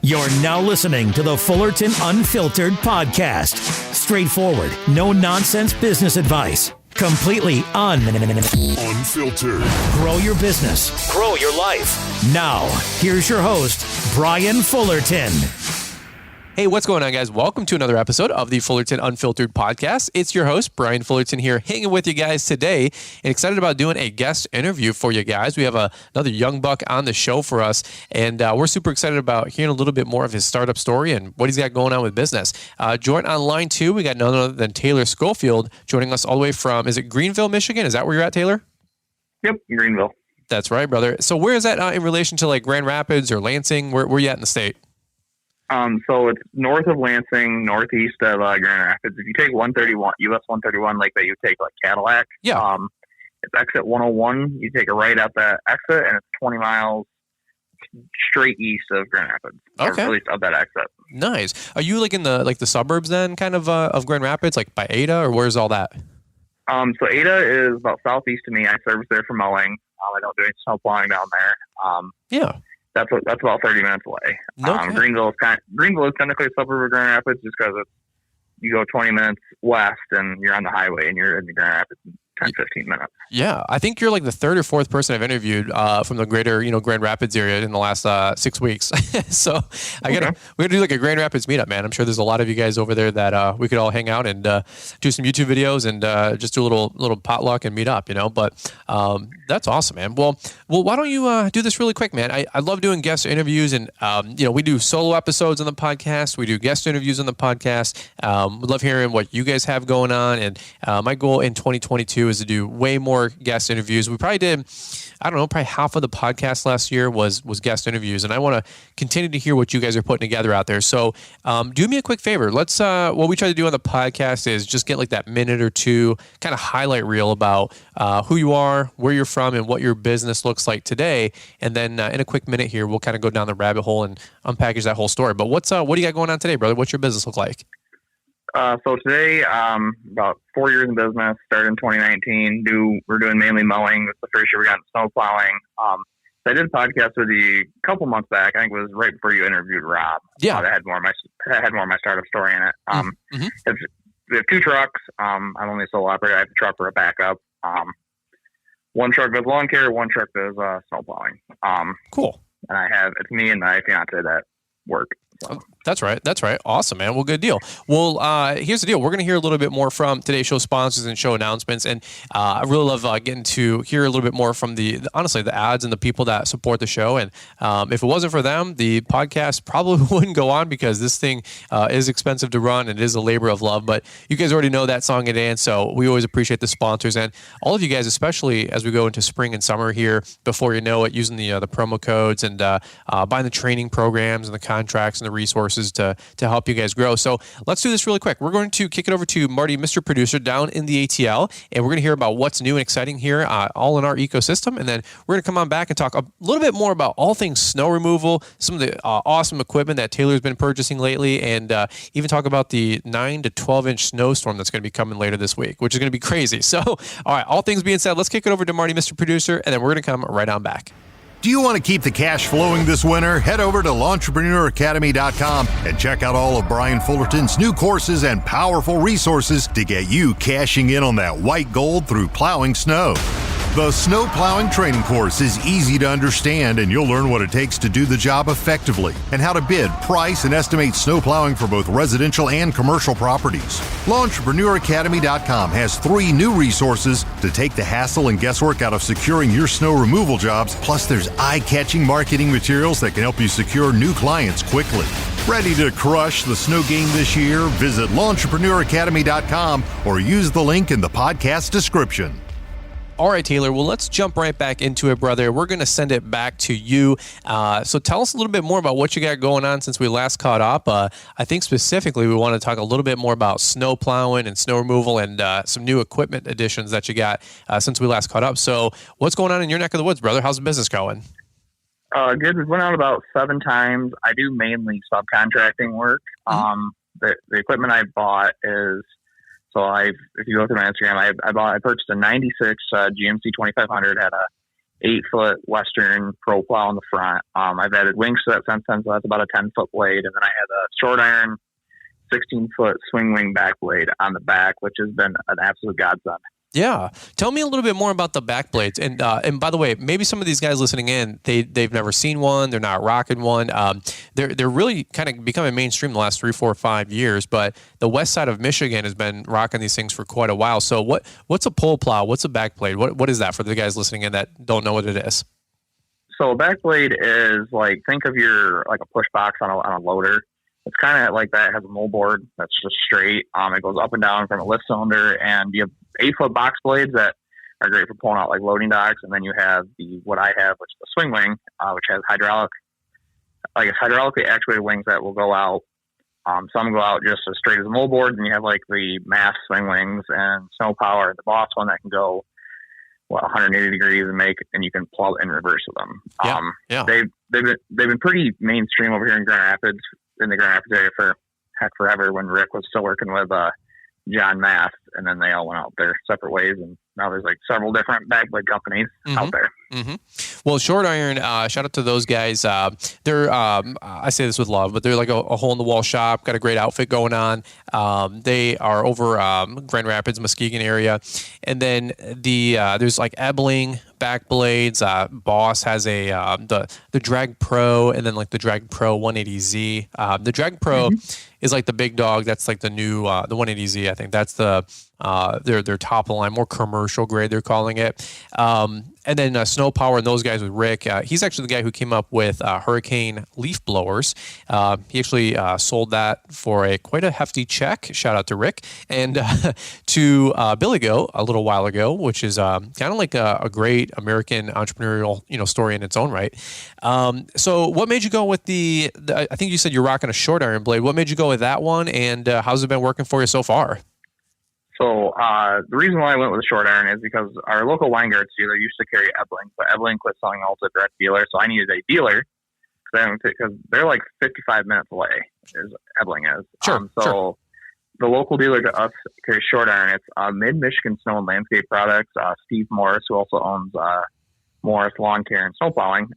You're now listening to the Fullerton Unfiltered podcast. Straightforward, no nonsense business advice. Completely unfiltered. Grow your business. Grow your life. Now, here's your host, Brian Fullerton. Hey, what's going on, guys? Welcome to another episode of the Fullerton Unfiltered podcast. It's your host, Brian Fullerton here, hanging with you guys today and excited about doing a guest interview for you guys. We have another young buck on the show for us, and we're super excited about hearing a little bit more of his startup story and what he's got going on with business. Joined on line two, we got none other than Tayler Schofield joining us all the way from, is it Greenville, Michigan? Is that where you're at, Tayler? Yep, Greenville. That's right, brother. So where is that in relation to like Grand Rapids or Lansing? Where you at in the state? So it's north of Lansing, northeast of Grand Rapids. If you take 131, US 131, like that, you take like Cadillac. Yeah. It's exit 101. You take a right out that exit, and it's 20 miles straight east of Grand Rapids. Okay. Or at least of that exit. Nice. Are you like in the suburbs then, kind of Grand Rapids, like by Ada, or where's all that? So Ada is about southeast of me. I service there for mowing. I don't do any snow plowing down there. Yeah. That's about 30 minutes away. Okay. Greenville is technically a suburb of Grand Rapids just because you go 20 minutes west and you're on the highway and you're in the Grand Rapids in 10, 15 minutes. Yeah. I think you're like the third or fourth person I've interviewed from the greater, Grand Rapids area in the last 6 weeks. So we're going to do like a Grand Rapids meetup, man. I'm sure there's a lot of you guys over there that we could all hang out and do some YouTube videos and just do a little potluck and meet up, but that's awesome, man. Well, why don't you do this really quick, man? I love doing guest interviews and, we do solo episodes on the podcast. We do guest interviews on the podcast. We love hearing what you guys have going on. And my goal in 2022 is to do way more guest interviews. We probably did, probably half of the podcast last year was guest interviews. And I want to continue to hear what you guys are putting together out there. So do me a quick favor. Let's, what we try to do on the podcast is just get like that minute or two kind of highlight reel about who you are, where you're from, and what your business looks like today. And then in a quick minute here, we'll kind of go down the rabbit hole and unpackage that whole story. But what do you got going on today, brother? What's your business look like? So today, about 4 years in business, started in 2019. We're doing mainly mowing. It's the first year we got into snow plowing. So I did a podcast with you a couple months back. I think it was right before you interviewed Rob. Yeah. That had more of my startup story in it. We have two trucks. I'm only a solo operator. I have a truck for a backup. One truck does lawn care. One truck does snow plowing. Cool. And it's me and my fiance that work. So. That's right. Awesome, man. Well, good deal. Well, here's the deal. We're going to hear a little bit more from today's show sponsors and show announcements. And I really love getting to hear a little bit more from honestly, the ads and the people that support the show. And if it wasn't for them, the podcast probably wouldn't go on because this thing is expensive to run and it is a labor of love. But you guys already know that song and dance. So we always appreciate the sponsors and all of you guys, especially as we go into spring and summer here, before you know it, using the promo codes and buying the training programs and the contracts and the resources to help you guys grow. So let's do this really quick. We're going to kick it over to Marty, Mr. Producer, down in the ATL, and we're going to hear about what's new and exciting here, all in our ecosystem. And then we're going to come on back and talk a little bit more about all things snow removal, some of the awesome equipment that Tayler's been purchasing lately, and even talk about the 9 to 12-inch snowstorm that's going to be coming later this week, which is going to be crazy. So, all right, all things being said, let's kick it over to Marty, Mr. Producer, and then we're going to come right on back. Do you want to keep the cash flowing this winter? Head over to L'EntrepreneurAcademy.com and check out all of Brian Fullerton's new courses and powerful resources to get you cashing in on that white gold through plowing snow. The snow plowing training course is easy to understand, and you'll learn what it takes to do the job effectively and how to bid, price, and estimate snow plowing for both residential and commercial properties. L'EntrepreneurAcademy.com has 3 new resources to take the hassle and guesswork out of securing your snow removal jobs, plus there's eye-catching marketing materials that can help you secure new clients quickly. Ready to crush the snow game this year? Visit L'EntrepreneurAcademy.com or use the link in the podcast description. All right, Tayler. Well, let's jump right back into it, brother. We're going to send it back to you. So tell us a little bit more about what you got going on since we last caught up. I think specifically we want to talk a little bit more about snow plowing and snow removal and some new equipment additions that you got since we last caught up. So what's going on in your neck of the woods, brother? How's the business going? Good. We went out about 7 times. I do mainly subcontracting work. The equipment I bought is... if you go through my Instagram, I purchased a 96 GMC 2500, had a 8-foot Western Pro plow on the front. I've added wings to that since then, so that's about a 10-foot blade. And then I have a short iron 16-foot swing wing back blade on the back, which has been an absolute godsend. Yeah. Tell me a little bit more about the Backblades. And by the way, maybe some of these guys listening in, they've never seen one. They're not rocking one. They're really kind of becoming mainstream the last 3, 4, 5 years. But the west side of Michigan has been rocking these things for quite a while. So what's a pole plow? What's a Backblade? What is that for the guys listening in that don't know what it is? So a Backblade is like, think of your like a push box on a loader. It's kind of like that. It has a moldboard that's just straight. It goes up and down from a lift cylinder, and you have 8-foot box blades that are great for pulling out like loading docks. And then you have what I have, which is the swing wing, which has hydraulically actuated wings that will go out. Some go out just as straight as a moldboard, and you have like the mass swing wings and snow power, the boss one that can go 180 degrees and you can plow in reverse with them. They've been pretty mainstream over here in Grand Rapids. In the Grand Rapids area for forever, when Rick was still working with John Mast, and then they all went out their separate ways, and now there's like several different backblade companies out there. Mm-hmm. Well, Short Iron, shout out to those guys. They're I say this with love, but they're like a hole in the wall shop. Got a great outfit going on. They are over Grand Rapids, Muskegon area, and then there's like Ebling Backblades. Boss has the Drag Pro, and then like the Drag Pro 180Z. The Drag Pro is like the big dog. That's like the new the 180Z. I think that's their top of the line, more commercial grade, they're calling it. And then Snow Power and those guys with Rick. He's actually the guy who came up with Hurricane leaf blowers. He actually sold that for quite a hefty check. Shout out to Rick. And to Billy Go a little while ago, which is kind of like a great American entrepreneurial story in its own right. So what made you go with the I think you said you're rocking a Short Iron blade. What made you go with that one, and how's it been working for you so far? So the reason why I went with the Short Iron is because our local Weingarts dealer used to carry Ebling, but Ebling quit selling all to direct dealer, so I needed a dealer because they're like 55 minutes away, as Ebling is. Sure. The local dealer to us carries Short Iron. It's Mid-Michigan Snow and Landscape Products. Steve Morris, who also owns Morris Lawn Care and Snow Plowing,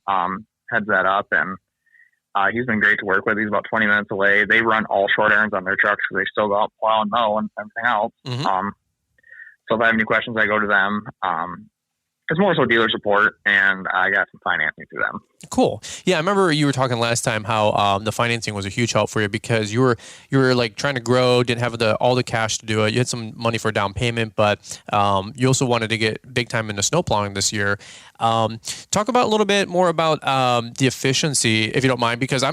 heads that up, and he's been great to work with. He's about 20 minutes away. They run all Short Irons on their trucks because they still go out, plow and mow and everything else. Mm-hmm. So if I have any questions, I go to them. It's more so dealer support, and I got some financing through them. Cool. Yeah, I remember you were talking last time how the financing was a huge help for you because you were like trying to grow, didn't have all the cash to do it. You had some money for a down payment, but you also wanted to get big time into snow plowing this year. Talk about a little bit more about the efficiency, if you don't mind, because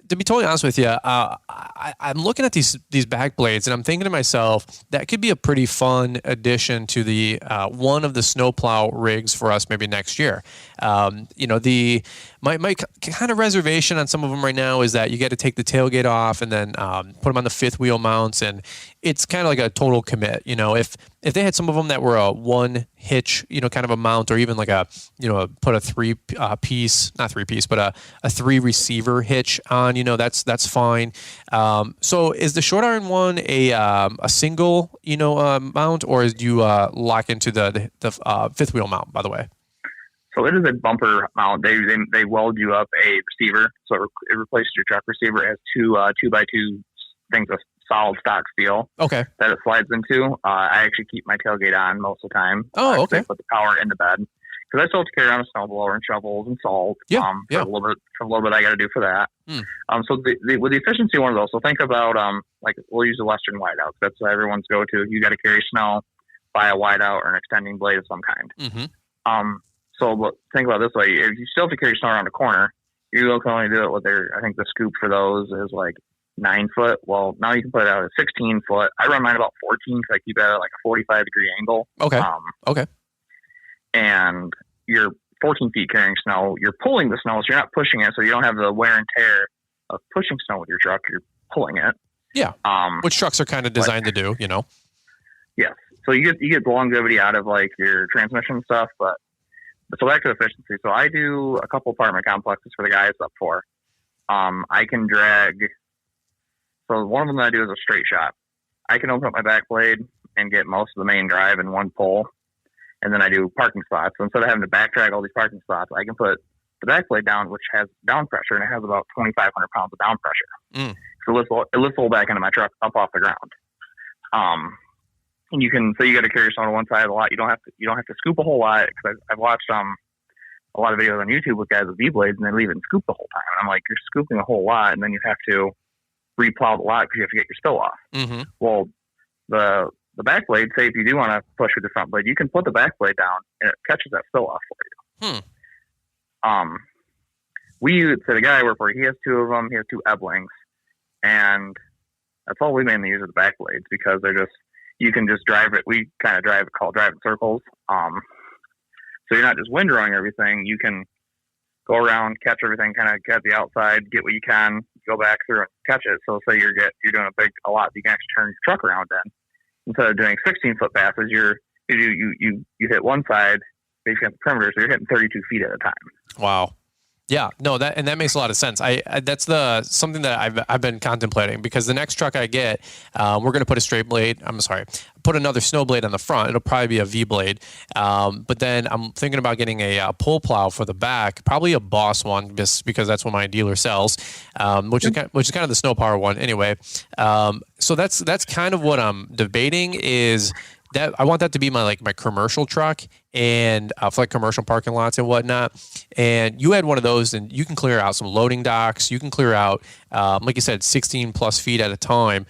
to be totally honest with you, I'm looking at these Backblades and I'm thinking to myself, that could be a pretty fun addition to the one of the snowplow rigs for us maybe next year. My kind of reservation on some of them right now is that you got to take the tailgate off and then put them on the fifth wheel mounts, and it's kind of like a total commit. If they had some of them that were a one hitch, kind of a mount, or even like put a three receiver hitch on, that's fine. So is the Short Iron one a single, mount, or do you lock into the fifth wheel mount, by the way? So it is a bumper mount. They weld you up a receiver, so it replaces your truck receiver. It has two 2x2 things of solid stock steel. Okay. That it slides into. I actually keep my tailgate on most of the time. Oh, okay. I put the power in the bed because I still have to carry on a snowblower and shovels and salt. For a little bit I got to do for that. So with the efficiency one though, so think about like we'll use the Western wideout. That's what everyone's go to. You got to carry snow, buy a wideout or an extending blade of some kind. Mm-hmm. So think about it this way: if you still have to carry snow around a corner, you can only do it with I think the scoop for those is like 9 foot. Well, now you can put it out at 16 foot. I run mine about 14 because I keep it at like a 45-degree angle. Okay. Okay. And you're 14 feet carrying snow. You're pulling the snow, so you're not pushing it, so you don't have the wear and tear of pushing snow with your truck. You're pulling it. Yeah. Which trucks are kind of designed to do, Yes. So you get the longevity out of like your transmission stuff, but so back to efficiency. So I do a couple apartment complexes for the guys up for. I can drag. So one of them that I do is a straight shot. I can open up my back blade and get most of the main drive in one pull. and then I do parking spots. So instead of having to backtrack all these parking spots, I can put the back blade down, which has down pressure, and it has about 2,500 pounds of down pressure. So it lifts the whole back end of my truck up off the ground. And you got to carry yourself on one side of the lot. You don't have to scoop a whole lot, because I've watched a lot of videos on YouTube with guys with V-blades, and they leave it and scoop the whole time. And I'm like, you're scooping a whole lot, and then you have to replow the lot because you have to get your spill off. Well, the back blade, say if you do want to push with the front blade, you can put the back blade down and it catches that spill off for you. The guy I work for, he has 2 of them. He has 2 Eblings, and that's all we mainly use are the back blades, because you can just drive it. We kind of call driving circles. So you're not just windrowing everything. You can go around, catch everything, kind of get the outside, get what you can, go back through and catch it. So say you're doing a lot, you can actually turn your truck around then. Instead of doing 16-foot passes, you hit one side, basically at the perimeter, so you're hitting 32 feet at a time. Wow. Yeah, no, that makes a lot of sense. That's something that I've been contemplating, because the next truck I get, we're going to put another snow blade on the front. It'll probably be a V blade, but then I'm thinking about getting a pull plow for the back, probably a Boss one, just because that's what my dealer sells, which is kind of the snow power one anyway. So that's kind of what I'm debating is. That I want that to be my commercial truck, and for like commercial parking lots and whatnot. And you had one of those, and you can clear out some loading docks. You can clear out, like you said, 16 plus feet at a time.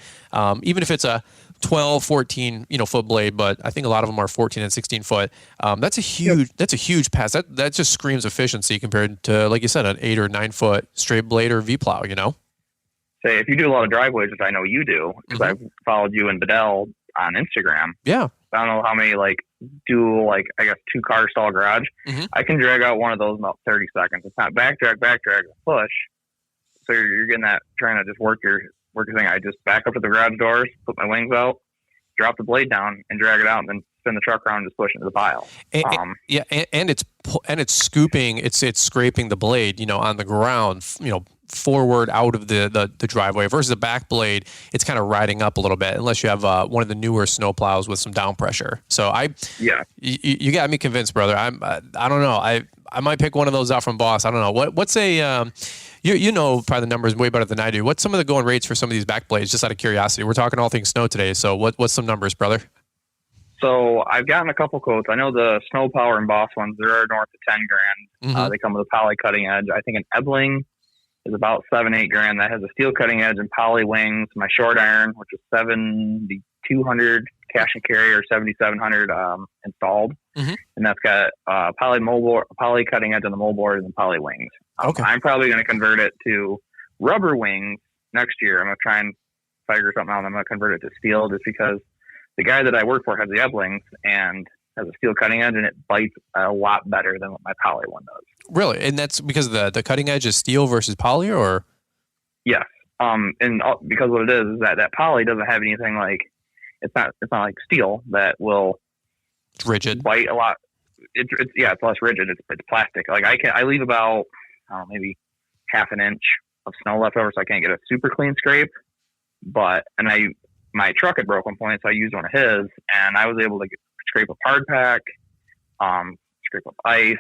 Even if it's a 12, 14, foot blade, but I think a lot of them are 14 and 16 foot. That's a huge pass. That just screams efficiency compared to, like you said, an 8 or 9 foot straight blade or V plow. Say if you do a lot of driveways, which I know you do, because I've followed you and Bedell on Instagram. Yeah. I don't know how many do I guess 2 car stall garage. I can drag out one of those in about 30 seconds. It's not backdrag, push. So you're getting that, trying to just work your thing. I just back up to the garage doors, put my wings out, drop the blade down and drag it out, and then spin the truck around and just push it into the pile. And it's scooping, it's scraping the blade, on the ground, forward out of the driveway, versus a back blade, it's kind of riding up a little bit, unless you have one of the newer snow plows with some down pressure. So you got me convinced, brother. I don't know. I might pick one of those out from Boss. I don't know. What's a you know probably the numbers way better than I do. What's some of the going rates for some of these back blades, just out of curiosity? We're talking all things snow today, so what's some numbers, brother? So I've gotten a couple quotes. I know the Snow Power and Boss ones, they're north of 10 grand. They come with a poly cutting edge. I think an Ebling is about 7-8 grand. That has a steel cutting edge and poly wings. My short iron, which is 7,200 cash and carry, or 7,700 installed, and that's got poly cutting edge on the moldboard and poly wings. I'm probably going to convert it to rubber wings next year. I'm going to try and figure something out. I'm going to convert it to steel, just because the guy that I work for has the Eblings and has a steel cutting edge, and it bites a lot better than what my poly one does. Really? And that's because the cutting edge is steel versus poly, or? Yes. And because what it is that poly doesn't have anything it's not like steel that will it's rigid, bite a lot. It's less rigid. It's plastic. I leave about maybe half an inch of snow left over, so I can't get a super clean scrape. My truck had broken points, so I used one of his, and I was able to scrape up hard pack, scrape up ice.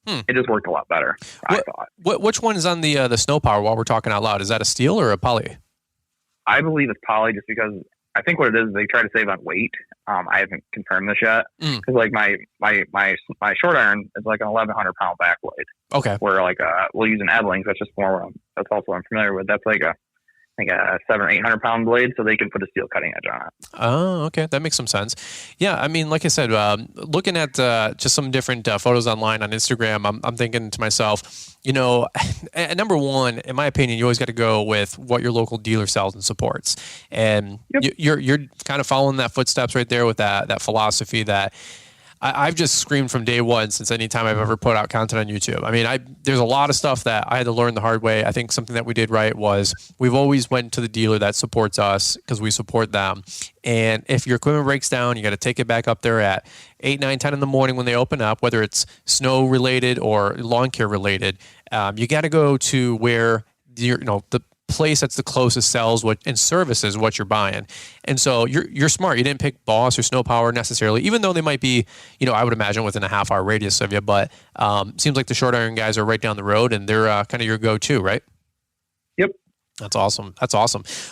It just worked a lot better, I thought. Which one is on the Snow Power while we're talking out loud? Is that a steel or a poly? I believe it's poly, just because I think what it is they try to save on weight. I haven't confirmed this yet, because my short iron is like an 1,100 pound back blade. Okay. Where we'll use an Eblings. That's just more. That's also what I'm familiar with. That's like a 700 or 800 pound blade, so they can put a steel cutting edge on it. Oh, okay. That makes some sense. Yeah. I mean, like I said, looking at just some different photos online on Instagram, I'm thinking to myself, number one, in my opinion, you always got to go with what your local dealer sells and supports. And you're kind of following that footsteps right there with that philosophy that I've just screamed from day one since any time I've ever put out content on YouTube. I mean, there's a lot of stuff that I had to learn the hard way. I think something that we did right was we've always went to the dealer that supports us because we support them. And if your equipment breaks down, you got to take it back up there at 8, 9, 10 in the morning when they open up, whether it's snow related or lawn care related. You got to go to where the place that's the closest sells what and services what you're buying. And so you're smart. You didn't pick Boss or Snow Power necessarily, even though they might be, I would imagine within a half-hour radius of you. But seems like the short iron guys are right down the road, and they're kind of your go-to, right? Yep. That's awesome.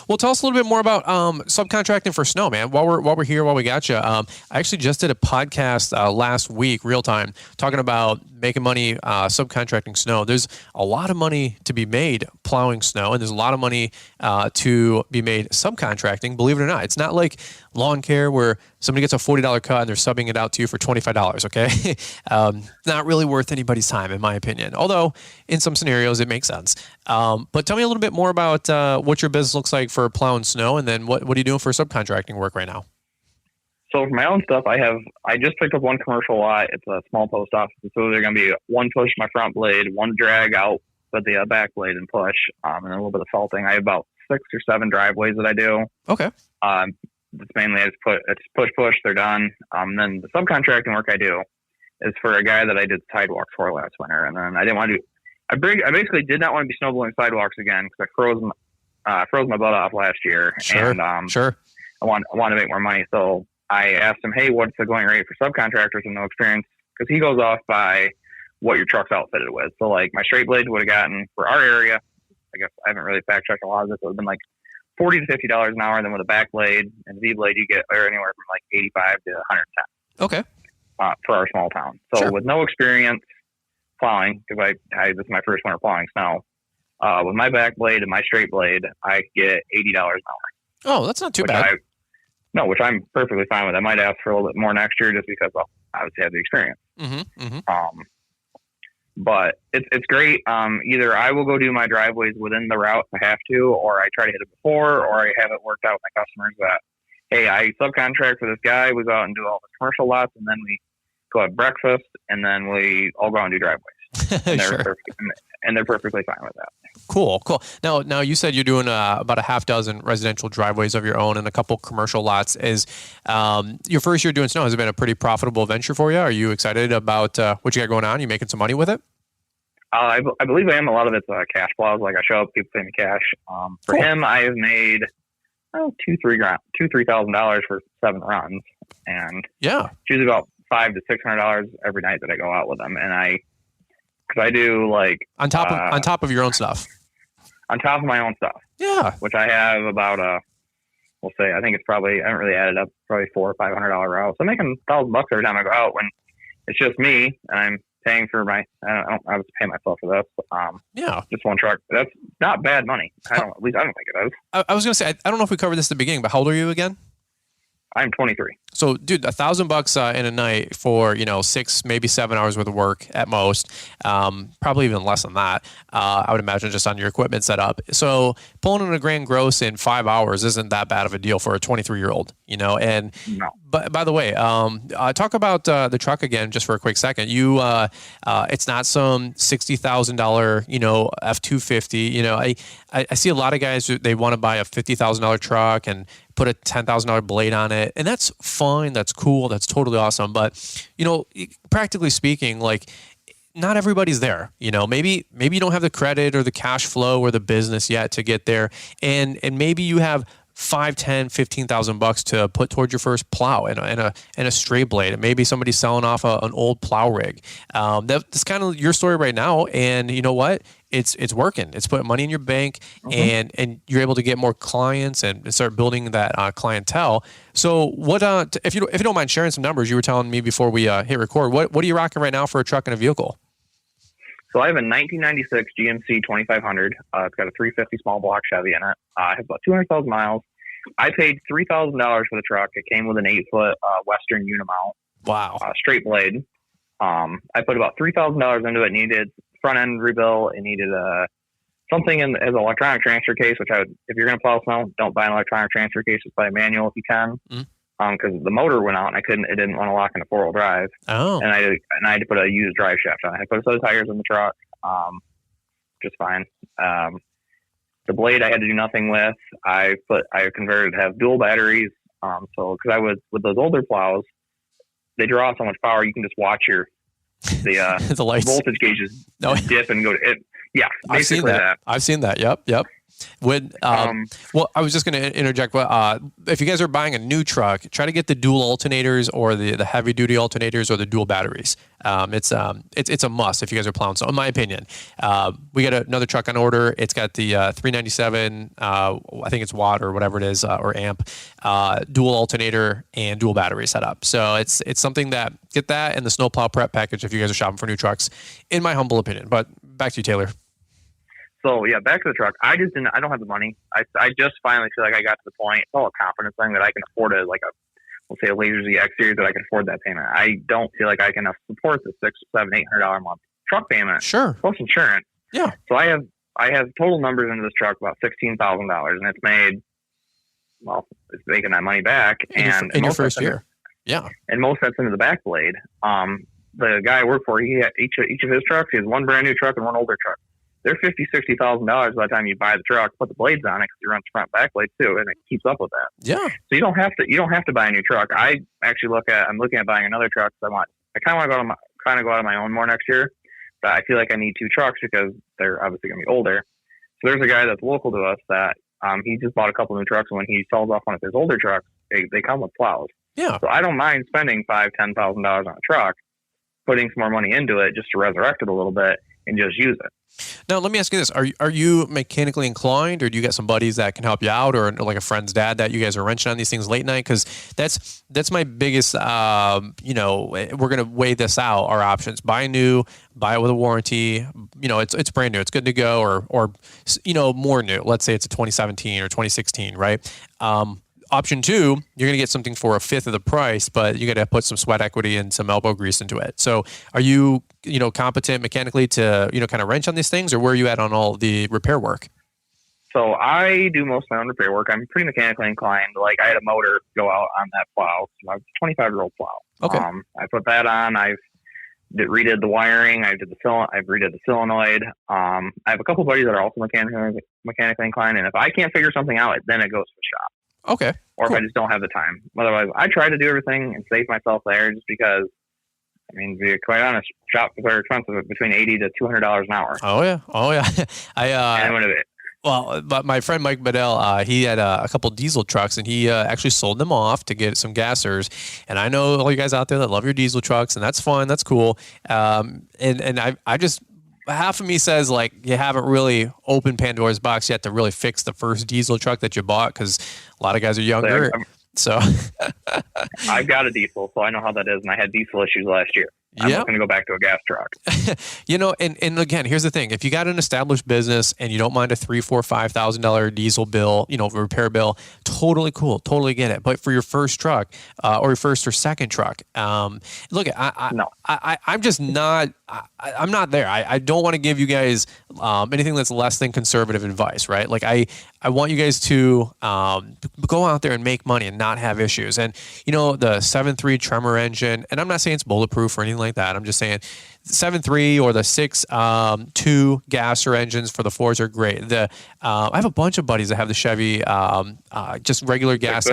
Well, tell us a little bit more about subcontracting for snow, man. While we're here, while we got you, I actually just did a podcast last week, real time, talking about making money subcontracting snow. There's a lot of money to be made plowing snow, and there's a lot of money to be made subcontracting. Believe it or not, it's not like lawn care where somebody gets a $40 cut and they're subbing it out to you for $25. Okay, not really worth anybody's time, in my opinion. Although in some scenarios it makes sense. But tell me a little bit more about what your business looks like for plowing snow, and then what are you doing for subcontracting work right now? So for my own stuff, I just picked up one commercial lot. It's a small post office. So they're going to be one push my front blade, one drag out with the back blade and push, and a little bit of salting. I have about 6 or 7 driveways that I do. Okay. It's mainly it's push, they're done. Then the subcontracting work I do is for a guy that I did sidewalks for last winter. And then I didn't want to I basically did not want to be snowblowing sidewalks again because I froze my butt off last year. Sure. And sure. I want to make more money. So I asked him, hey, what's the going rate for subcontractors with no experience? Because he goes off by what your truck's outfitted with. So like my straight blades would have gotten for our area, I guess I haven't really fact checked a lot of this, it would have been like $40 to $50 an hour. Then with a back blade and V blade, you get anywhere from like 85 to 110. Okay. For our small town. So Sure. with no experience plowing, because this is my first winter plowing snow, with my back blade and my straight blade, I get $80 an hour. Oh, that's not too bad. Which I'm perfectly fine with. I might ask for a little bit more next year just because I'll obviously have the experience. Mm-hmm, mm-hmm. But it's great. Either I will go do my driveways within the route if I have to, or I try to hit it before, or I have it worked out with my customers that, hey, I subcontract for this guy. We go out and do all the commercial lots, and then we go have breakfast, and then we all go out and do driveways. And they're perfectly fine with that. Cool. Now you said you're doing about a half dozen residential driveways of your own and a couple commercial lots. Is your first year doing snow, has it been a pretty profitable venture for you? Are you excited about what you got going on? Are you making some money with it? I believe I am. A lot of it's cash plows. Like I show up, people pay me cash. For Cool. him, I have made $2,000-$3,000 for 7 runs, and Yeah. it's usually about $500 to $600 every night that I go out with them. And because I do like On top of your own stuff. on top of my own stuff, Yeah. which I have about we'll say, I think it's probably, I haven't really added up, probably $400 or $500 route. So I'm making $1,000 every time I go out when it's just me and I'm paying for I was paying myself for this. Yeah. Just one truck. That's not bad money. At least I don't think it is. I was going to say, I don't know if we covered this at the beginning, but how old are you again? I'm 23. So, dude, $1,000 in a night for 6, maybe 7 hours worth of work at most. Probably even less than that. I would imagine just on your equipment setup. So, pulling in a grand gross in 5 hours isn't that bad of a deal for a 23-year-old. And No. but by the way, talk about the truck again just for a quick second. You, it's not some $60,000 F-250. I see a lot of guys, they want to buy a $50,000 truck and put a $10,000 blade on it. And that's fine. That's cool. That's totally awesome. But, practically speaking, like, not everybody's there. Maybe you don't have the credit or the cash flow or the business yet to get there. And maybe you have $5,000, $15,000 to put towards your first plow and a straight blade. And maybe somebody's selling off an old plow rig. That's kind of your story right now. And you know what? It's working. It's putting money in your bank, and you're able to get more clients and start building that clientele. So what? If you don't mind sharing some numbers, you were telling me before we hit record. What are you rocking right now for a truck and a vehicle? So I have a 1996 GMC 2500. It's got a 350 small block Chevy in it. I have about 200,000 miles. I paid $3,000 for the truck. It came with an 8-foot Western Unimount. Wow. Straight blade. I put about $3,000 into it. It needed front end rebuilt. It needed something as an electronic transfer case, which if you're going to plow snow, don't buy an electronic transfer case. Just buy a manual if you can. Because the motor went out and it didn't want to lock into 4-wheel drive. Oh. And I had to put a used drive shaft on it. I put a set of tires in the truck. Just fine. The blade I had to do nothing with. I converted to have dual batteries. So because with those older plows, they draw so much power, you can just watch the lights. voltage gauges dip and go to it. Yeah, I've seen that. I've seen that. Yep. When well, I was just going to interject. If you guys are buying a new truck, try to get the dual alternators or the heavy duty alternators or the dual batteries. It's a must if you guys are plowing. So in my opinion, we got another truck on order. It's got the 397, I think it's watt or whatever it is, or amp, dual alternator and dual battery setup. So it's something that get that and the snowplow prep package if you guys are shopping for new trucks, in my humble opinion. But back to you, Tayler. So yeah, back to the truck. I don't have the money. I just finally feel like I got to the point. It's all a confidence thing that I can afford we'll say a Laser Z X Series, that I can afford that payment. I don't feel like I can support the $600, $700, $800 a month truck payment. Sure. Plus insurance. Yeah. So I have total numbers into this truck about $16,000, and it's making that money back. In your first year. Yeah. And most that's into the Backblade. The guy I work for, he had each of his trucks. He has one brand new truck and one older truck. They're $50,000-$60,000 by the time you buy the truck, put the blades on it, because you run front Backblade too, and it keeps up with that. Yeah. So you don't have to buy a new truck. I'm looking at buying another truck. I kind of want to go out on my own more next year, but I feel like I need two trucks because they're obviously going to be older. So there's a guy that's local to us that he just bought a couple new trucks, and when he sells off one of his older trucks, they come with plows. Yeah. So I don't mind spending $5,000-$10,000 on a truck, putting some more money into it just to resurrect it a little bit and just use it. Now, let me ask you this. Are you mechanically inclined, or do you got some buddies that can help you out, or like a friend's dad that you guys are wrenching on these things late night? Because that's my biggest, we're going to weigh this out, our options. Buy new, buy it with a warranty. It's brand new. It's good to go, or more new. Let's say it's a 2017 or 2016, right? Option two, you're going to get something for a fifth of the price, but you got to put some sweat equity and some elbow grease into it. So are you, competent mechanically to, kind of wrench on these things, or where are you at on all the repair work? So I do most of my own repair work. I'm pretty mechanically inclined. Like, I had a motor go out on that plow. So I was a 25-year-old plow. Okay. I put that on. I've redid the wiring. I've redid the solenoid. I have a couple buddies that are also mechanically inclined. And if I can't figure something out, then it goes to the shop. Okay. Or cool. if I just don't have the time. Otherwise, I try to do everything and save myself there, just because, to be quite honest, shops are expensive, between $80 to $200 an hour. Oh yeah. But my friend Mike Bedell, he had a couple diesel trucks, and he actually sold them off to get some gassers. And I know all you guys out there that love your diesel trucks, and that's fun, that's cool. And I just, half of me says, like, you haven't really opened Pandora's box yet to really fix the first diesel truck that you bought, because a lot of guys are younger. So I've got a diesel, so I know how that is, and I had diesel issues last year. I'm not going to go back to a gas truck. And again, here's the thing. If you got an established business and you don't mind a $3,000, $4,000, $5,000 diesel bill, repair bill, totally cool. Totally get it. But for your first truck, or your first or second truck, look, I'm just not, I'm not there. I don't want to give you guys anything that's less than conservative advice, right? Like, I want you guys to go out there and make money and not have issues. And, the 7.3 Tremor engine, and I'm not saying it's bulletproof or anything like that. I'm just saying 7.3 or the 6.2 gasser engines for the Fords are great. I have a bunch of buddies that have the Chevy, just regular gas.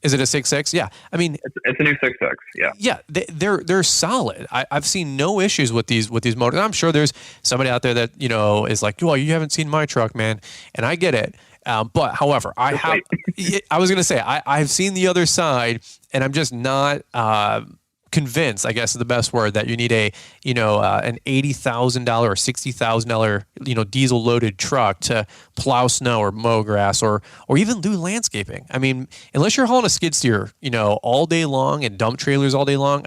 Is it a 6.6? Yeah. It's a new 6.6. Yeah. Yeah. They're solid. I've seen no issues with these motors. I'm sure there's somebody out there that, is like, well, you haven't seen my truck, man. And I get it. But however, I was going to say, I've seen the other side, and I'm just not, convinced, I guess is the best word, that you need an $80,000 or $60,000, diesel loaded truck to plow snow or mow grass or even do landscaping. Unless you're hauling a skid steer, all day long, and dump trailers all day long,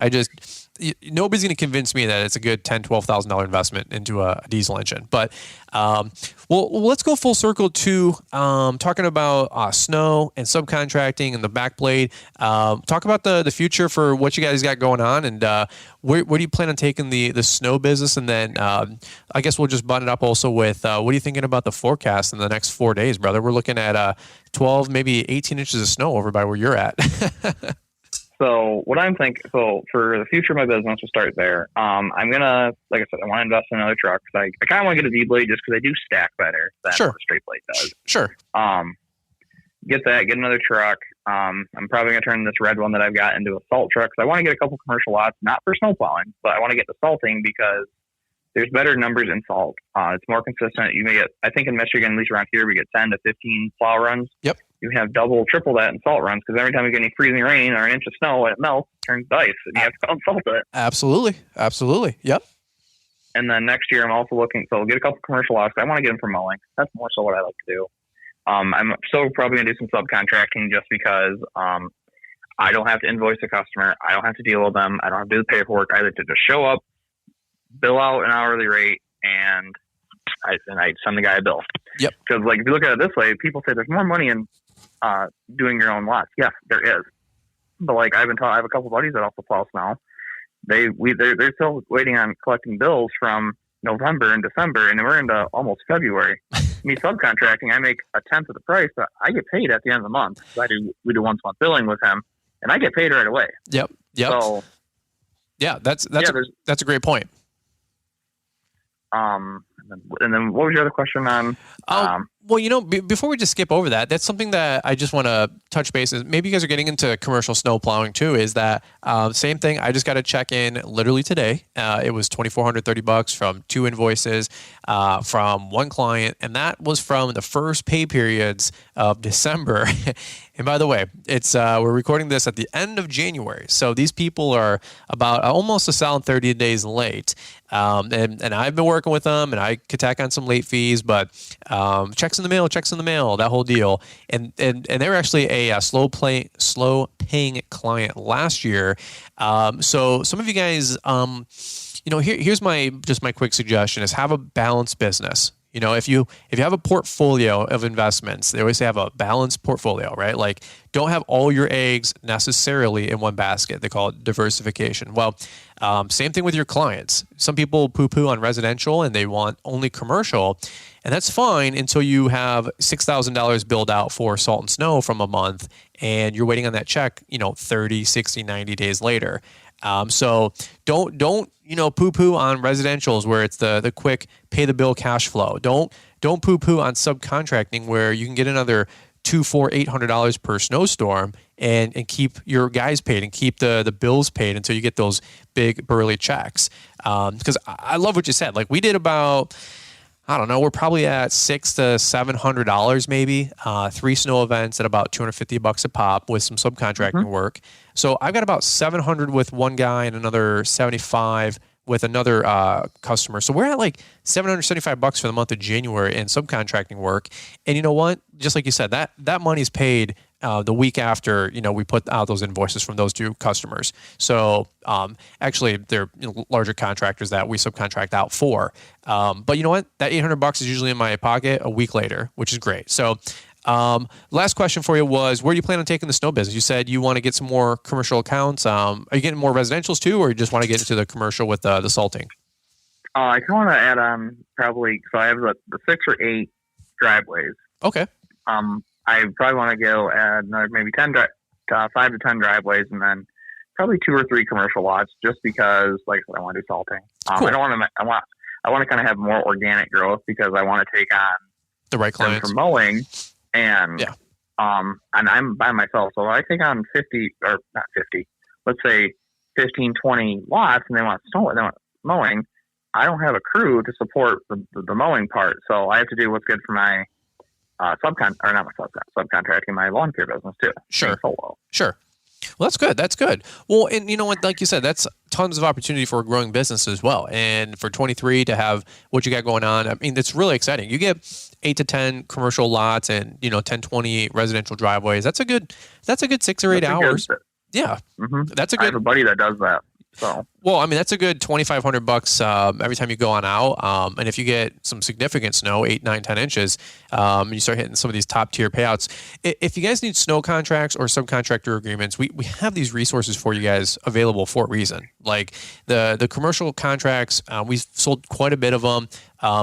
nobody's going to convince me that it's a good $10,000, $12,000 investment into a diesel engine. But let's go full circle to talking about snow and subcontracting and the Backblade. Talk about the future for what you guys got going on, and where do you plan on taking the snow business? And then I guess we'll just button it up also with what are you thinking about the forecast in the next 4 days, brother? We're looking at 12, maybe 18 inches of snow over by where you're at. So what I'm thinking, for the future of my business, we'll start there. I'm going to, like I said, I want to invest in another truck. I kind of want to get a V-blade just because they do stack better than what a straight blade does. Sure. Get another truck. I'm probably going to turn this red one that I've got into a salt truck, because I want to get a couple commercial lots, not for snow plowing, but I want to get the salting, because there's better numbers in salt. It's more consistent. You may get, I think in Michigan, at least around here, we get 10 to 15 plow runs. Yep. You have double, triple that in salt runs because every time you get any freezing rain or an inch of snow, it melts, turns to ice, and you have to go and salt it. Absolutely. Yep. And then next year, I'm also looking, so we'll get a couple commercial lots. I want to get them for mowing. That's more so what I like to do. I'm still probably going to do some subcontracting just because I don't have to invoice the customer. I don't have to deal with them. I don't have to do the paperwork. I like to just show up, bill out an hourly rate, and I send the guy a bill. Yep. Because like if you look at it this way, people say there's more money in doing your own lots. Yes, there is. But like I have a couple buddies that also plow snow. They're still waiting on collecting bills from November and December, and we're into almost February. Me subcontracting, I make a tenth of the price, but I get paid at the end of the month. So we do once a month billing with him, and I get paid right away. Yep. So yeah, that's a great point. And then what was your other question on? Well, before we just skip over that, that's something that I just want to touch base. Maybe you guys are getting into commercial snow plowing too. Is that same thing? I just got a check in literally today. It was $2,430 from 2 invoices from one client, and that was from the first pay periods of December. And by the way, it's we're recording this at the end of January, so these people are about almost a solid 30 days late. And I've been working with them, and I could tack on some late fees, but checks in the mail, that whole deal. And they were actually a slow paying client last year. So some of you guys, here's my quick suggestion is have a balanced business. If you have a portfolio of investments, they always say have a balanced portfolio, right? Like don't have all your eggs necessarily in one basket. They call it diversification. Well, same thing with your clients. Some people poo-poo on residential and they want only commercial, and that's fine until you have $6,000 billed out for salt and snow from a month and you're waiting on that check, 30, 60, 90 days later. So don't poo-poo on residentials where it's the quick pay the bill cash flow. Don't poo-poo on subcontracting where you can get another $200, $400, $800 per snowstorm and keep your guys paid and keep the bills paid until you get those big burly checks. Because I love what you said. Like we did about, I don't know, we're probably at $600 to $700 maybe. 3 snow events at about $250 a pop with some subcontracting work. So I've got about $700 with one guy and another $75 with another customer. So we're at like $775 for the month of January in subcontracting work. And you know what? Just like you said, that money's paid the week after, we put out those invoices from those 2 customers. So actually they're larger contractors that we subcontract out for. But you know what? That $800 is usually in my pocket a week later, which is great. So last question for you was, where do you plan on taking the snow business? You said you want to get some more commercial accounts. Are you getting more residentials too, or you just want to get into the commercial with the salting? I kind of want to add on probably, so I have the 6 or 8 driveways. Okay. I probably want to go add another maybe 5 to 10 driveways, and then probably 2 or 3 commercial lots, just because, like I said, I want to do salting. Cool. I want to kind of have more organic growth because I want to take on the right clients for mowing, and and I'm by myself, so I take on 50 or not 50, let's say 15, 20 lots, and they want mowing. I don't have a crew to support the mowing part, so I have to do what's good for my subcontracting, my lawn care business too. Sure. Sure. Well, that's good. That's good. Well, and you know what, like you said, that's tons of opportunity for a growing business as well. And for 23 to have what you got going on, I mean, it's really exciting. You get 8 to 10 commercial lots and, 10, 20 residential driveways. That's a good 6 or 8 hours. Yeah. Mm-hmm. That's a good. I have a buddy that does that. So. Well, I mean, that's a good $2,500 every time you go on out. And if you get some significant snow, 8, 9, 10 inches, you start hitting some of these top tier payouts. If you guys need snow contracts or subcontractor agreements, we have these resources for you guys available for a reason. Like the commercial contracts, we've sold quite a bit of them.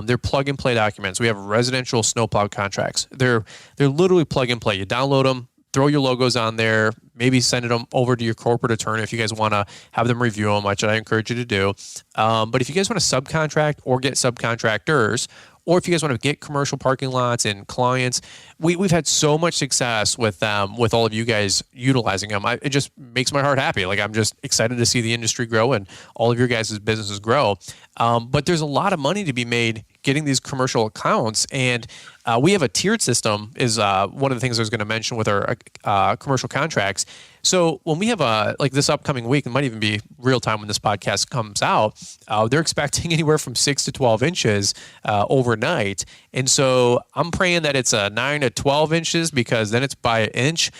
They're plug and play documents. We have residential snowplow contracts. They're literally plug and play. You download them, throw your logos on there, maybe send them over to your corporate attorney if you guys want to have them review them, which I encourage you to do. But if you guys want to subcontract or get subcontractors, or if you guys want to get commercial parking lots and clients, we've had so much success with with all of you guys utilizing them. It just makes my heart happy. Like, I'm just excited to see the industry grow and all of your guys' businesses grow. But there's a lot of money to be made getting these commercial accounts, and we have a tiered system is one of the things I was going to mention with our commercial contracts. So when we have like this upcoming week, it might even be real time when this podcast comes out, they're expecting anywhere from 6 to 12 inches overnight. And so I'm praying that it's 9 to 12 inches, because then it's by an inch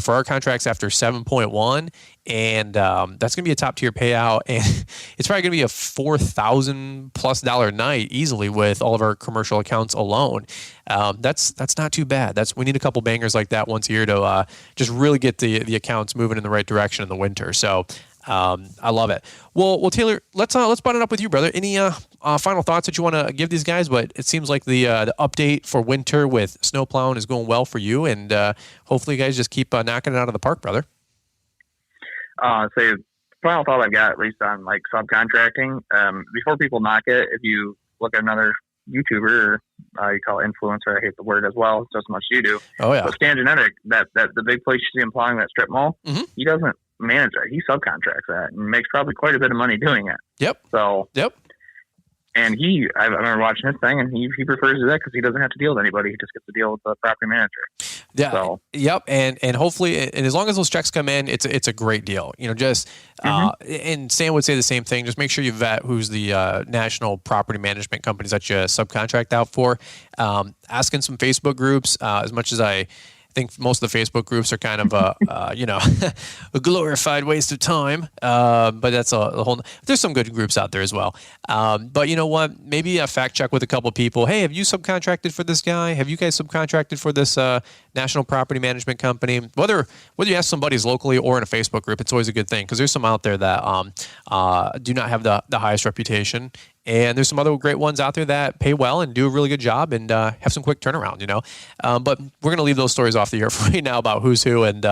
for our contracts after 7.1. And that's going to be a top tier payout. And it's probably going to be a $4,000+ night easily with all of our commercial accounts alone. That's not too bad. We need a couple bangers like that once a year to just really get the accounts moving in the right direction in the winter. So I love it. Well, Tayler, let's button it up with you, brother. Any final thoughts that you want to give these guys? But it seems like the update for winter with snow plowing is going well for you, and hopefully you guys just keep knocking it out of the park, brother. So final thought I've got, at least on like subcontracting, before people knock it, if you look at another YouTuber, or you call it influencer, I hate the word as well, just as much as you do. Oh yeah. So Stan Genetic, that the big place you see him plowing that strip mall, he doesn't manage that. He subcontracts that and makes probably quite a bit of money doing it. Yep. So yep. And I remember watching his thing, and he prefers to do that because he doesn't have to deal with anybody. He just gets to deal with the property manager. Yeah. So. Yep. And hopefully, and as long as those checks come in, it's a great deal. Just and Sam would say the same thing. Just make sure you vet who's the national property management companies that you subcontract out for. Ask in some Facebook groups. As much as I think most of the Facebook groups are kind of a glorified waste of time. But that's a whole. There's some good groups out there as well. But you know what? Maybe a fact check with a couple of people. Hey, have you subcontracted for this guy? Have you guys subcontracted for this national property management company? Whether you ask somebody locally or in a Facebook group, it's always a good thing, because there's some out there that do not have the highest reputation. And there's some other great ones out there that pay well and do a really good job and have some quick turnaround, But we're going to leave those stories off the air for right now about who's who and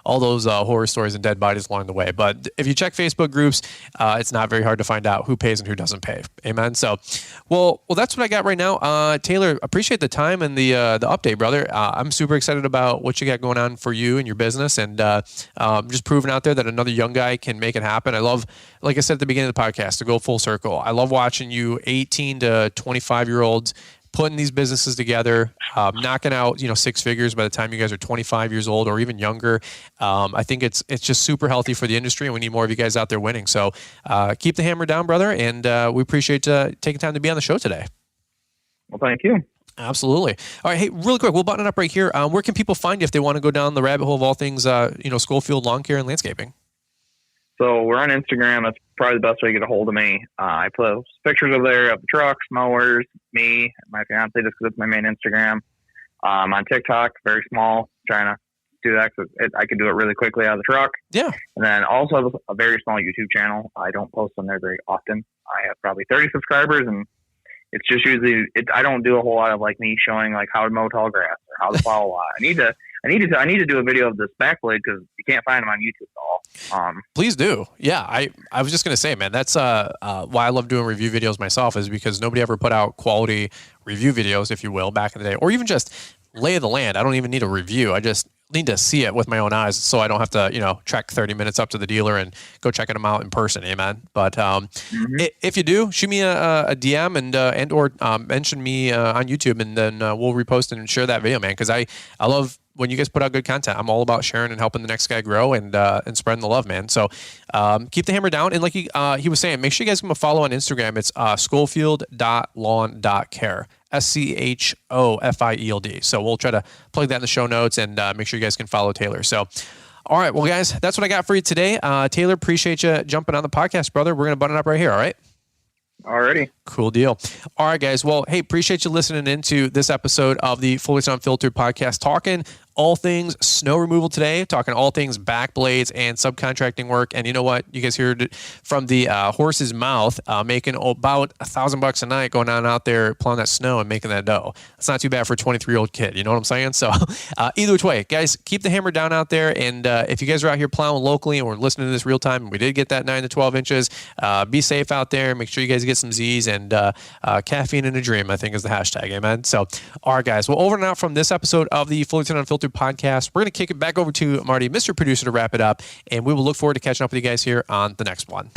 all those horror stories and dead bodies along the way. But if you check Facebook groups, it's not very hard to find out who pays and who doesn't pay. Amen. So, well, that's what I got right now. Tayler, appreciate the time and the update, brother. I'm super excited about what you got going on for you and your business, and just proving out there that another young guy can make it happen. I love, like I said at the beginning of the podcast, to go full circle. I love watching you 18 to 25-year-olds putting these businesses together, knocking out, 6 figures by the time you guys are 25 years old or even younger. I think it's just super healthy for the industry, and we need more of you guys out there winning. So keep the hammer down, brother, and we appreciate taking time to be on the show today. Well, thank you. Absolutely. All right. Hey, really quick, we'll button it up right here. Where can people find you if they want to go down the rabbit hole of all things, Schofield lawn care and landscaping? So we're on Instagram. That's probably the best way to get a hold of me. I post pictures over there of the trucks, mowers, me, my fiance, just because it's my main Instagram. On TikTok, very small, trying to do that because I can do it really quickly out of the truck. Yeah. And then also have a very small YouTube channel. I don't post on there very often. I have probably 30 subscribers, and it's just usually I don't do a whole lot of like me showing like how to mow tall grass or how to plow a lot. I need to do a video of this Backblade because you can't find them on YouTube at all. Please do. Yeah, I was just gonna say, man, that's why I love doing review videos myself, is because nobody ever put out quality review videos, if you will, back in the day, or even just lay of the land. I don't even need a review. I just need to see it with my own eyes, so I don't have to, trek 30 minutes up to the dealer and go checking them out in person. Amen. But if you do, shoot me a DM and or mention me on YouTube, and then we'll repost and share that video, man. Because I love when you guys put out good content. I'm all about sharing and helping the next guy grow and spreading the love, man. So keep the hammer down. And like he was saying, make sure you guys give him a follow on Instagram. It's schofield.lawn.care. SCHOFIELD. So we'll try to plug that in the show notes and make sure you guys can follow Tayler. So, all right, well, guys, that's what I got for you today. Tayler, appreciate you jumping on the podcast, brother. We're going to button it up right here, all right? Alrighty. Cool deal. All right, guys. Well, hey, appreciate you listening into this episode of the Fully Unfiltered podcast, talking all things snow removal today, talking all things Backblades and subcontracting work. And you know what? You guys heard it from the horse's mouth, making about $1,000 a night going on out there plowing that snow and making that dough. It's not too bad for a 23-year-old kid. You know what I'm saying? So either which way, guys, keep the hammer down out there. And if you guys are out here plowing locally and we're listening to this real time, and we did get that 9 to 12 inches, be safe out there. Make sure you guys get some Z's and caffeine in a dream, I think is the hashtag. Amen. So, all right, guys. Well, over and out from this episode of the Fullerton Unfiltered podcast. We're going to kick it back over to Marty, Mr. Producer, to wrap it up, and we will look forward to catching up with you guys here on the next one.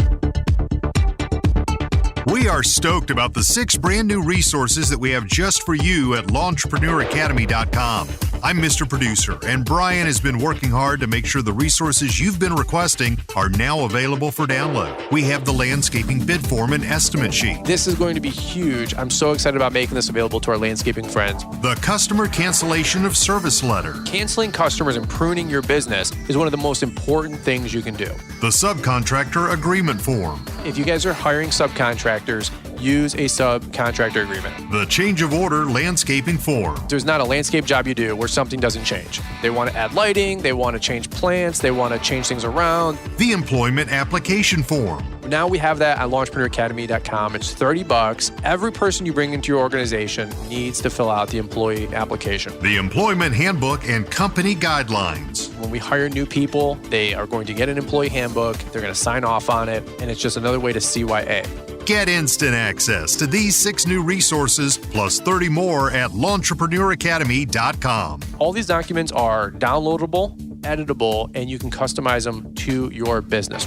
We are stoked about the 6 brand new resources that we have just for you at LaunchpreneurAcademy.com. I'm Mr. Producer, and Brian has been working hard to make sure the resources you've been requesting are now available for download. We have the landscaping bid form and estimate sheet. This is going to be huge. I'm so excited about making this available to our landscaping friends. The customer cancellation of service letter. Canceling customers and pruning your business is one of the most important things you can do. The subcontractor agreement form. If you guys are hiring subcontractors, use a subcontractor agreement. The change of order landscaping form. There's not a landscape job you do where something doesn't change. They want to add lighting, they want to change plants, they want to change things around. The employment application form. Now we have that on LaunchpreneurAcademy.com. It's $30. Every person you bring into your organization needs to fill out the employee application. The employment handbook and company guidelines. When we hire new people, they are going to get an employee handbook. They're going to sign off on it, and it's just another way to CYA. Get instant access to these 6 new resources plus 30 more at LaunchpreneurAcademy.com. All these documents are downloadable, editable, and you can customize them to your business.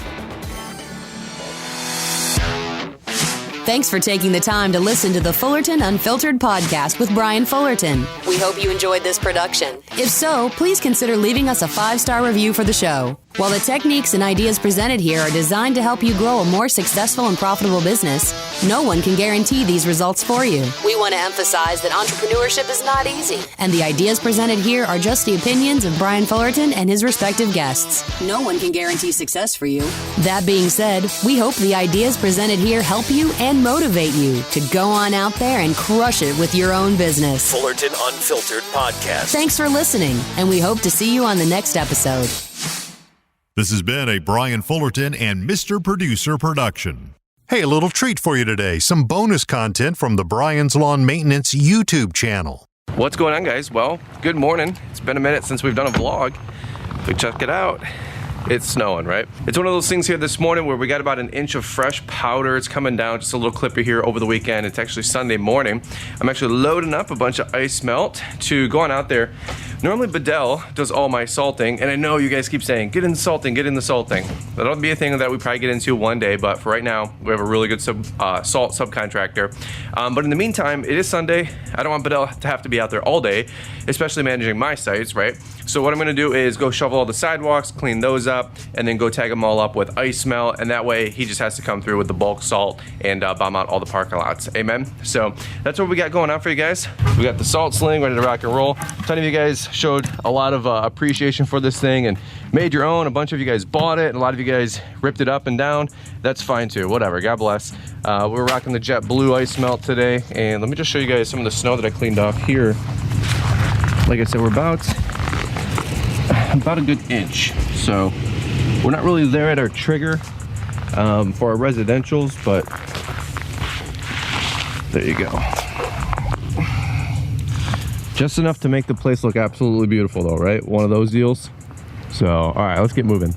Thanks for taking the time to listen to the Fullerton Unfiltered podcast with Brian Fullerton. We hope you enjoyed this production. If so, please consider leaving us a 5-star review for the show. While the techniques and ideas presented here are designed to help you grow a more successful and profitable business, no one can guarantee these results for you. We want to emphasize that entrepreneurship is not easy, and the ideas presented here are just the opinions of Brian Fullerton and his respective guests. No one can guarantee success for you. That being said, we hope the ideas presented here help you and motivate you to go on out there and crush it with your own business. Fullerton Unfiltered Podcast. Thanks for listening, and we hope to see you on the next episode. This has been a Brian Fullerton and Mr. Producer production. Hey, a little treat for you today. Some bonus content from the Brian's Lawn Maintenance YouTube channel. What's going on, guys? Well, good morning. It's been a minute since we've done a vlog. So check it out. It's snowing, right? It's one of those things here this morning where we got about an inch of fresh powder. It's coming down, just a little clipper here over the weekend. It's actually Sunday morning. I'm actually loading up a bunch of ice melt to go on out there. Normally Bedell does all my salting, and I know you guys keep saying, get in the salting, get in the salting. That'll be a thing that we probably get into one day, but for right now, we have a really good salt subcontractor. But in the meantime, it is Sunday. I don't want Bedell to have to be out there all day, especially managing my sites, right? So what I'm gonna do is go shovel all the sidewalks, clean those up, and then go tag them all up with ice melt, and that way he just has to come through with the bulk salt and bomb out all the parking lots. Amen? So that's what we got going on for you guys. We got the salt sling ready to rock and roll. A ton of you guys showed a lot of appreciation for this thing and made your own. A bunch of you guys bought it, and a lot of you guys ripped it up and down. That's fine too, whatever, God bless. We're rocking the jet blue ice melt today, and let me just show you guys some of the snow that I cleaned off here. Like I said, we're about a good inch, so we're not really there at our trigger for our residentials, but there you go. Just enough to make the place look absolutely beautiful though, right? One of those deals. So, all right, let's get moving.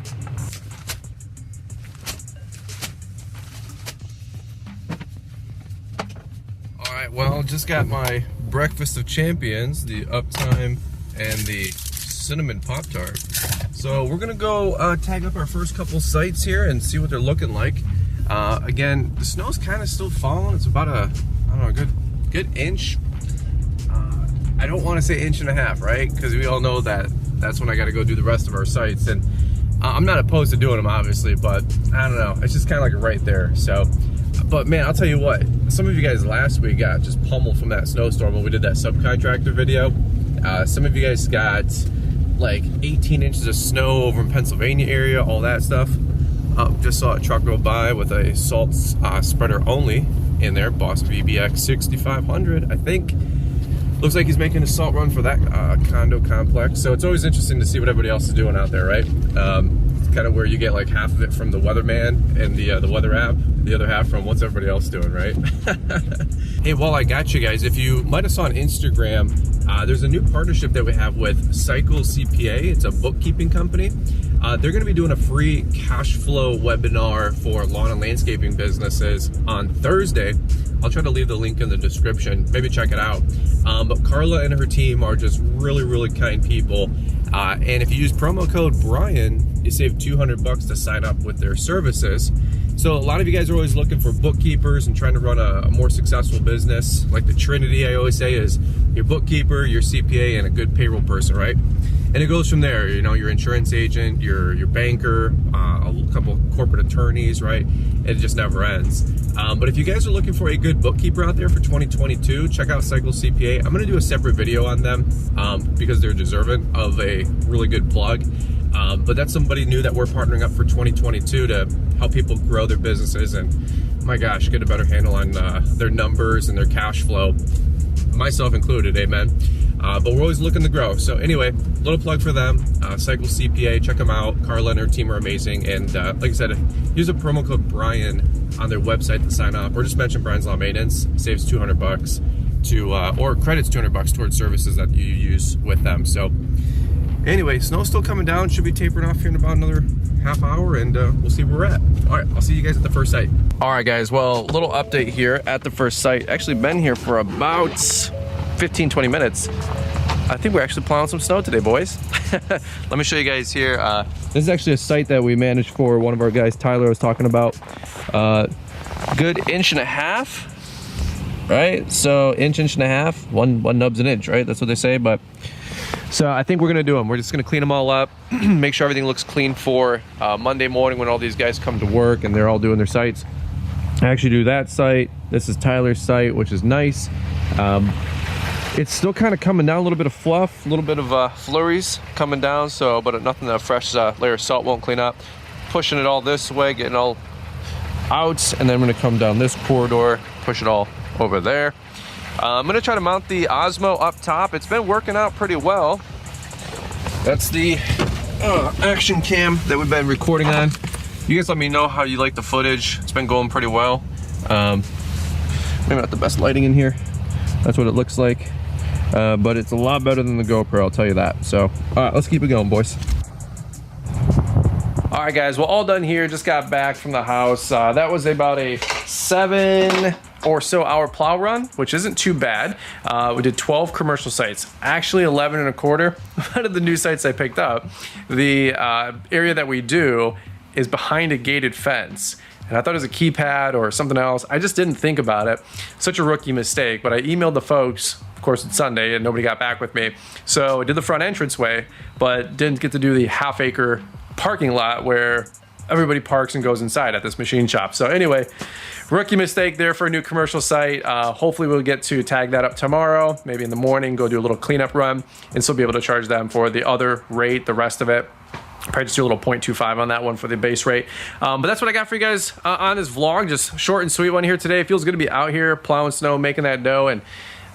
All right, well, just got my breakfast of champions, the Uptime and the cinnamon Pop-Tart. So we're gonna go tag up our first couple sites here and see what they're looking like. Again, the snow's kind of still falling. It's about a good inch. I don't want to say inch and a half, right? Because we all know that that's when I got to go do the rest of our sites, and I'm not opposed to doing them, obviously, but I don't know. It's just kind of like right there. So, but man, I'll tell you what. Some of you guys last week got just pummeled from that snowstorm when we did that subcontractor video. Some of you guys got like 18 inches of snow over in Pennsylvania area, all that stuff. Just saw a truck go by with a salt spreader only in there, Boss VBX 6500, I think. Looks like he's making a salt run for that condo complex. So it's always interesting to see what everybody else is doing out there, right? It's kind of where you get like half of it from the weatherman and the weather app, the other half from what's everybody else doing, right? Hey, while I got you guys, if you might have saw on Instagram, there's a new partnership that we have with Cycle CPA. It's a bookkeeping company. They're going to be doing a free cash flow webinar for lawn and landscaping businesses on Thursday. I'll try to leave the link in the description. Maybe check it out. But Carla and her team are just really, really kind people. And if you use promo code Brian, you save $200 to sign up with their services. So a lot of you guys are always looking for bookkeepers and trying to run a more successful business. Like the Trinity, I always say, is your bookkeeper, your CPA, and a good payroll person, right? And it goes from there, you know, your insurance agent, your banker, a couple corporate attorneys, right? And it just never ends. But if you guys are looking for a good bookkeeper out there for 2022, check out Cycle CPA. I'm gonna do a separate video on them because they're deserving of a really good plug. But that's somebody new that we're partnering up for 2022 to help people grow their businesses and, my gosh, get a better handle on their numbers and their cash flow, myself included, amen. But we're always looking to grow. So anyway, little plug for them, Cycle CPA, check them out. Carla and her team are amazing. And like I said, use a promo code Brian on their website to sign up, or just mention Brian's Lawn Maintenance, saves $200 to, or credits $200 towards services that you use with them. So anyway, snow's still coming down, should be tapering off here in about another half hour, and we'll see where we're at. All right, I'll see you guys at the first site. All right, guys, well, little update here at the first site. Actually been here for about 15-20 minutes. I think we're actually plowing some snow today, boys. Let me show you guys here. This is actually a site that we managed for one of our guys, Tayler, was talking about. Good 1.5 inches, right? So inch and a half, one nub's an inch, right? That's what they say. But so I think we're gonna do them. We're just gonna clean them all up, make sure everything looks clean for Monday morning when all these guys come to work and they're all doing their sites. I actually do that site. This is Tyler's site, which is nice. It's still kind of coming down, a little bit of fluff, a little bit of flurries coming down, so, but nothing that a fresh layer of salt won't clean up. Pushing it all this way, getting all out, and then I'm gonna come down this corridor, push it all over there. I'm gonna try to mount the Osmo up top. It's been working out pretty well. That's the action cam that we've been recording on. You guys let me know how you like the footage. It's been going pretty well. Maybe not the best lighting in here. That's what it looks like. But it's a lot better than the GoPro, I'll tell you that. So, all right, let's keep it going, boys. All right, guys, well, all done here. Just got back from the house. That was about a 7 or so hour plow run, which isn't too bad. We did 12 commercial sites, actually 11.25. One of the new sites I picked up, the area that we do is behind a gated fence. And I thought it was a keypad or something else. I just didn't think about it. Such a rookie mistake, but I emailed the folks. Of course, it's Sunday and nobody got back with me. So I did the front entranceway, but didn't get to do the half-acre parking lot where everybody parks and goes inside at this machine shop. So anyway, rookie mistake there for a new commercial site. Hopefully we'll get to tag that up tomorrow, maybe in the morning, go do a little cleanup run, and still be able to charge them for the other rate, the rest of it. Probably just do a little 0.25 on that one for the base rate. But that's what I got for you guys on this vlog. Just short and sweet one here today. It feels good to be out here plowing snow, making that dough, and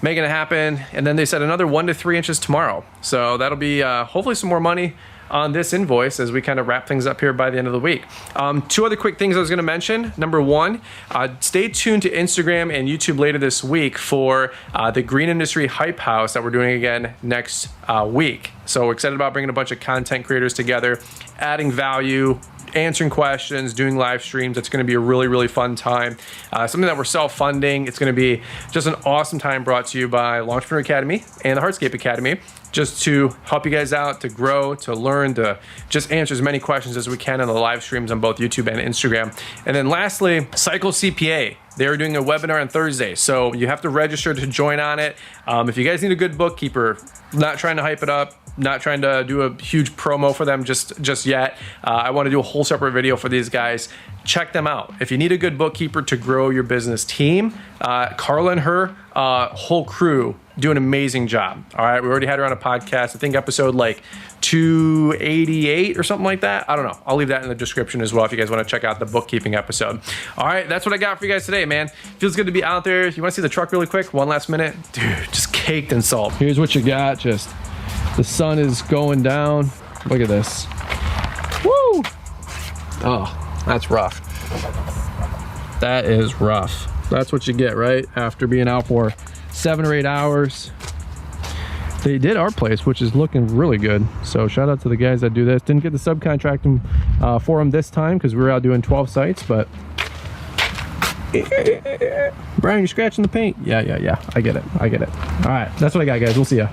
making it happen. And then they said another 1 to 3 inches tomorrow. So that'll be hopefully some more money on this invoice as we kind of wrap things up here by the end of the week. 2 other quick things I was going to mention. Number 1, stay tuned to Instagram and YouTube later this week for the Green Industry Hype House that we're doing again next week. So we're excited about bringing a bunch of content creators together, adding value, answering questions, doing live streams. It's going to be a really, really fun time. Something that we're self-funding. It's going to be just an awesome time brought to you by Entrepreneur Academy and the Hardscape Academy, just to help you guys out, to grow, to learn, to just answer as many questions as we can in the live streams on both YouTube and Instagram. And then lastly, Cycle CPA. They're doing a webinar on Thursday, so you have to register to join on it. If you guys need a good bookkeeper, not trying to hype it up, not trying to do a huge promo for them just yet. I want to do a whole separate video for these guys. Check them out. If you need a good bookkeeper to grow your business team, Carla and her whole crew do an amazing job. All right, we already had her on a podcast. I think episode like 288 or something like that. I don't know. I'll leave that in the description as well if you guys want to check out the bookkeeping episode. All right, that's what I got for you guys today, man. Feels good to be out there. If you want to see the truck really quick, one last minute. Dude, just caked in salt. Here's what you got. Just the sun is going down. Look at this. Woo! Oh, that's rough. That is rough. That's what you get, right? After being out for 7 or 8 hours. They did our place, which is looking really good. So shout out to the guys that do this. Didn't get the subcontracting for them this time because we were out doing 12 sites, but Brian, you're scratching the paint. Yeah. I get it. All right, that's what I got, guys. We'll see ya.